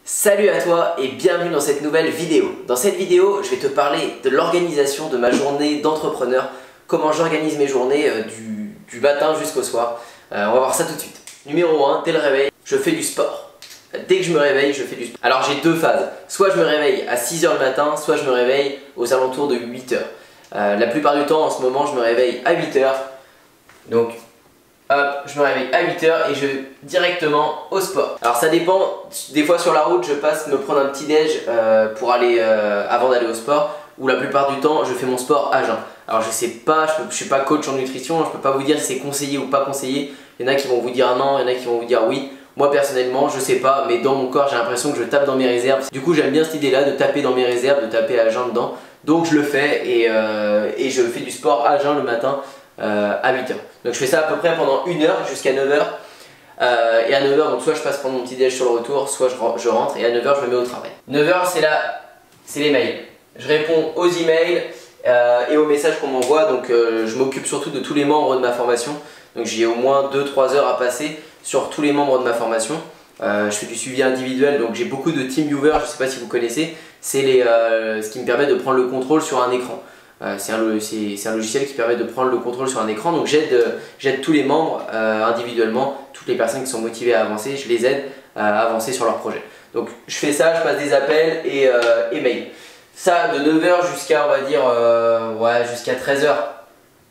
Salut à toi et bienvenue dans cette nouvelle vidéo. Dans cette vidéo, je vais te parler de l'organisation de ma journée d'entrepreneur, comment j'organise mes journées du matin jusqu'au soir. On va voir ça tout de suite. Numéro 1, dès le réveil, je fais du sport. Dès que je me réveille, je fais du sport. Alors j'ai deux phases. Soit je me réveille à 6 h le matin, soit je me réveille aux alentours de 8 h. La plupart du temps, en ce moment, je me réveille à 8 h. Donc, hop, je me réveille à 8 h et je vais directement au sport. Alors ça dépend, des fois sur la route je passe me prendre un petit déj pour aller avant d'aller au sport, ou la plupart du temps je fais mon sport à jeun. Alors je sais pas, je suis pas coach en nutrition, je peux pas vous dire si c'est conseillé ou pas conseillé. Il y en a qui vont vous dire non, il y en a qui vont vous dire oui. Moi personnellement je sais pas, mais dans mon corps j'ai l'impression que je tape dans mes réserves. Du coup j'aime bien cette idée là de taper dans mes réserves, de taper à jeun dedans. Donc je le fais et je fais du sport à jeun le matin à 8 h. Donc je fais ça à peu près pendant 1 heure jusqu'à 9 h. Et à 9 h, donc soit je passe prendre mon petit déj sur le retour, soit je rentre, et à 9 h je me mets au travail. 9 h c'est les mails. Je réponds aux emails et aux messages qu'on m'envoie. Donc je m'occupe surtout de tous les membres de ma formation. Donc j'ai au moins 2-3 heures à passer sur tous les membres de ma formation. Je fais du suivi individuel, donc j'ai beaucoup de TeamViewer, je ne sais pas si vous connaissez. C'est ce qui me permet de prendre le contrôle sur un écran. C'est un logiciel qui permet de prendre le contrôle sur un écran, donc j'aide tous les membres individuellement, toutes les personnes qui sont motivées à avancer, je les aide à avancer sur leur projet. Donc je fais ça, je passe des appels et mails. Ça de 9 h jusqu'à, on va dire, jusqu'à 13 h.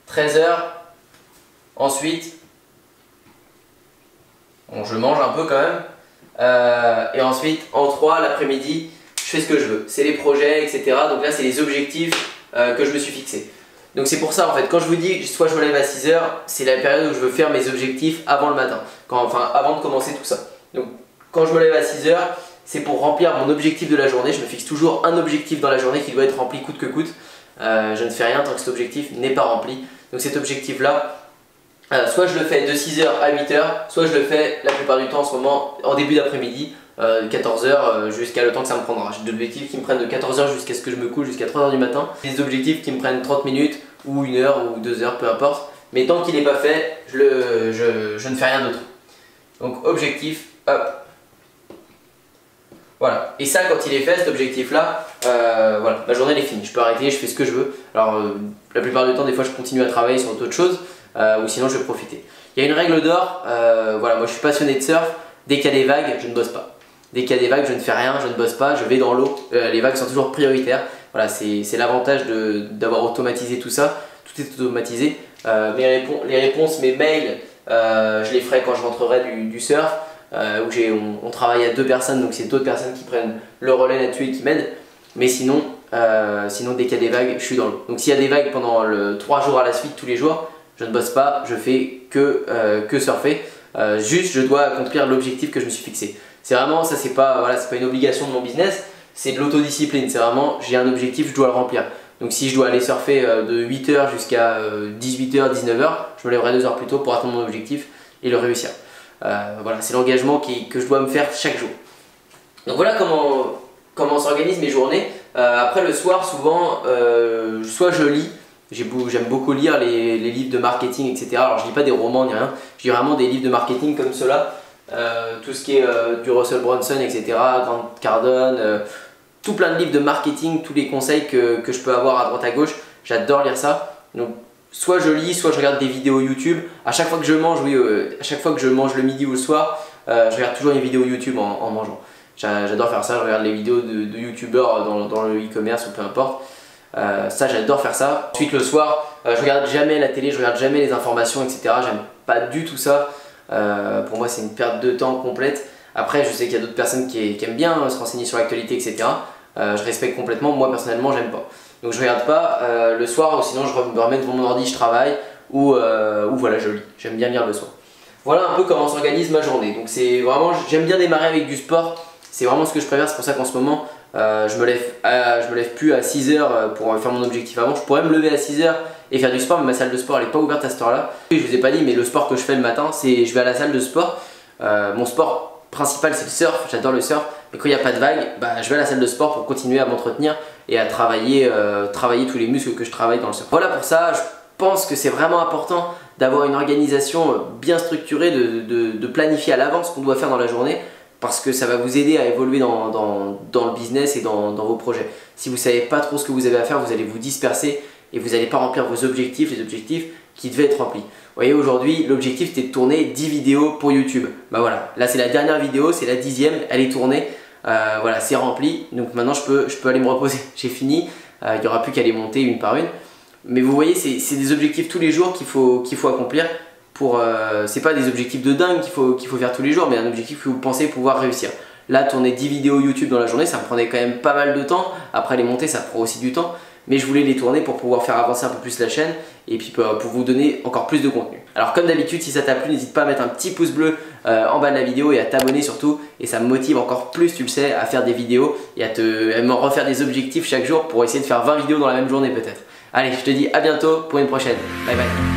13 h, ensuite, bon, je mange un peu quand même, et ensuite en 3 l'après-midi, je fais ce que je veux. C'est les projets, etc. Donc là c'est les objectifs que je me suis fixé. Donc c'est pour ça en fait, quand je vous dis soit je me lève à 6 h, c'est la période où je veux faire mes objectifs avant le matin, avant de commencer tout ça. Donc quand je me lève à 6 h, c'est pour remplir mon objectif de la journée. Je me fixe toujours un objectif dans la journée qui doit être rempli coûte que coûte. Je ne fais rien tant que cet objectif n'est pas rempli. Donc cet objectif là, soit je le fais de 6 h à 8 h, soit je le fais la plupart du temps en ce moment en début d'après-midi, 14 h jusqu'à le temps que ça me prendra. J'ai des objectifs qui me prennent de 14 h jusqu'à ce que je me couche, jusqu'à 3 h du matin. Des objectifs qui me prennent 30 minutes ou 1 heure ou 2 heures, peu importe. Mais tant qu'il n'est pas fait, je ne fais rien d'autre. Donc objectif, hop. Voilà. Et ça, quand il est fait, cet objectif là, voilà, ma journée elle est finie. Je peux arrêter, je fais ce que je veux. Alors la plupart du temps, des fois je continue à travailler sur d'autres choses, ou sinon je vais profiter. Il y a une règle d'or, voilà, moi je suis passionné de surf. Dès qu'il y a des vagues, je ne bosse pas. Dès qu'il y a des vagues, je ne fais rien, je ne bosse pas, je vais dans l'eau. Les vagues sont toujours prioritaires. Voilà, c'est l'avantage d'avoir automatisé tout ça. Tout est automatisé. Les réponses, mes mails, je les ferai quand je rentrerai du surf. Où on travaille à 2 personnes, donc c'est d'autres personnes qui prennent le relais là-dessus et qui m'aident. Mais sinon, dès qu'il y a des vagues, je suis dans l'eau. Donc s'il y a des vagues pendant 3 jours à la suite, tous les jours, je ne bosse pas, je fais que surfer. Juste, je dois accomplir l'objectif que je me suis fixé. C'est vraiment, ça c'est pas une obligation de mon business, c'est de l'autodiscipline. C'est vraiment, j'ai un objectif, je dois le remplir. Donc si je dois aller surfer de 8 h jusqu'à 18 h, 19 h, je me lèverai 2 heures plus tôt pour atteindre mon objectif et le réussir. Voilà, c'est l'engagement que je dois me faire chaque jour. Donc voilà comment s'organisent mes journées. Après le soir, souvent, soit je lis. J'aime beaucoup lire les livres de marketing, etc. Alors je lis pas des romans ni rien, je lis vraiment des livres de marketing comme ceux-là. Tout ce qui est du Russell Brunson, etc. Grant Cardone, tout plein de livres de marketing, tous les conseils que je peux avoir à droite à gauche. J'adore lire ça. Donc soit je lis, soit je regarde des vidéos YouTube. À chaque fois que je mange, à chaque fois que je mange le midi ou le soir, je regarde toujours une vidéo YouTube en mangeant. J'adore faire ça, je regarde les vidéos de youtubeurs dans le e-commerce ou peu importe. Ça j'adore faire ça. Ensuite le soir, je regarde jamais la télé, je regarde jamais les informations, etc. J'aime pas du tout ça. Pour moi c'est une perte de temps complète. Après je sais qu'il y a d'autres personnes qui aiment bien se renseigner sur l'actualité, etc. Je respecte complètement, moi personnellement j'aime pas. Donc je regarde pas le soir, ou sinon je me remets devant mon ordi, je travaille, ou voilà, je lis. J'aime bien lire le soir. Voilà un peu comment s'organise ma journée. Donc c'est vraiment, j'aime bien démarrer avec du sport. C'est vraiment ce que je préfère, c'est pour ça qu'en ce moment je me lève plus à 6 h pour faire mon objectif avant. Je pourrais me lever à 6 h et faire du sport, mais ma salle de sport elle n'est pas ouverte à cette heure là. Je vous ai pas dit, mais le sport que je fais le matin, c'est je vais à la salle de sport. Mon sport principal c'est le surf, j'adore le surf, mais quand il n'y a pas de vague, je vais à la salle de sport pour continuer à m'entretenir et à travailler tous les muscles que je travaille dans le surf. Voilà, pour ça je pense que c'est vraiment important d'avoir une organisation bien structurée, de planifier à l'avance ce qu'on doit faire dans la journée. parce que ça va vous aider à évoluer dans le business et dans vos projets. Si vous ne savez pas trop ce que vous avez à faire, vous allez vous disperser et vous n'allez pas remplir vos objectifs, les objectifs qui devaient être remplis. Vous voyez, aujourd'hui, l'objectif c'était de tourner 10 vidéos pour YouTube. Bah voilà, là c'est la dernière vidéo, c'est la 10e, elle est tournée. Voilà, c'est rempli, donc maintenant je peux aller me reposer. J'ai fini, il n'y aura plus qu'à les monter une par une. Mais vous voyez, c'est des objectifs tous les jours qu'il faut accomplir. C'est pas des objectifs de dingue qu'il faut faire tous les jours, mais un objectif que vous pensez pouvoir réussir. Là, tourner 10 vidéos YouTube dans la journée, ça me prenait quand même pas mal de temps. Après les monter, ça prend aussi du temps. Mais je voulais les tourner pour pouvoir faire avancer un peu plus la chaîne et puis pour vous donner encore plus de contenu. Alors comme d'habitude, si ça t'a plu, n'hésite pas à mettre un petit pouce bleu en bas de la vidéo et à t'abonner surtout. Et ça me motive encore plus, tu le sais, à faire des vidéos et à me refaire des objectifs chaque jour pour essayer de faire 20 vidéos dans la même journée peut-être. Allez, je te dis à bientôt pour une prochaine. Bye bye.